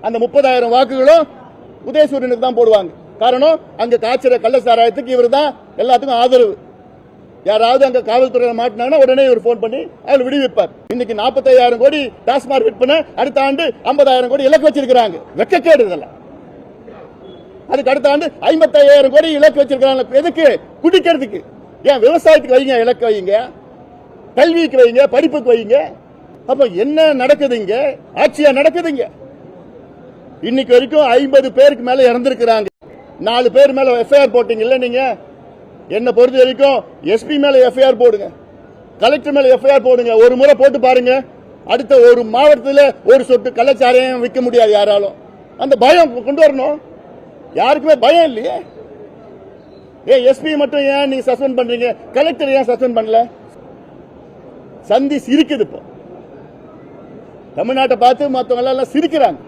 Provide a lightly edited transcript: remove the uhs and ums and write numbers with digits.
அந்த 30,000 வாக்குகளும் உதயசூரியனுக்கு தான் போடுவாங்க. காரணம் அங்க காய்ச்சற கள்ள சாராயத்துக்கு இவர் தான் எல்லாத்துக்கும் ஆதரவு. யாராவது அங்க காவல்துறையில மாட்டினாங்கன்னா உடனே இவர் போன் பண்ணி அவர் விடுவிப்பார். இன்னைக்கு 45,000 கோடி டாஸ்மாக் விற்பனை, அடுத்த ஆண்டு 50,000 கோடி இலக்கு வச்சிருக்காங்க. வெக்கக்கேடு இதெல்லாம். அதுக்கு அடுத்த ஆண்டு 55,000 கோடி இலக்கு வச்சிருக்காங்க. எதுக்கு? குடிக்கிறதுக்கு. ஏன் விவசாயத்துக்கு வைங்க, இலக்கு வைங்க, கல்விக்கு வைங்க, படிப்புக்கு வைங்க. அப்ப என்ன நடக்குதுங்க? ஆட்சியா நடக்குதுங்க. இன்னைக்கு வரைக்கும் 50 பேருக்கு மேல இறந்திருக்கிறாங்க. 4 பேர் மேல எஃப்ஐஆர் போட்டீங்கல்ல நீங்க. என்ன பொறுத்த வரைக்கும் எஸ்பி மேல எஃப்ஐஆர் போடுங்க, கலெக்டர் மேல எஃப்ஐஆர் போடுங்க. ஒரு முறை போட்டு பாருங்க. அடுத்த ஒரு மாவட்டத்தில் ஒரு சொட்டு கள்ளச்சாராயம் விற்க முடியாது யாராலும். அந்த பயம் கொண்டு வரணும். யாருக்குமே பயம் இல்லையே. எஸ்பி மட்டும் ஏன் நீங்க சஸ்பெண்ட் பண்றீங்க? கலெக்டர் ஏன் சஸ்பெண்ட் பண்ணல? சந்தி சிரிக்குது. இப்போ தமிழ்நாட்டை பார்த்து மற்றவங்க எல்லாம் சிரிக்கிறாங்க.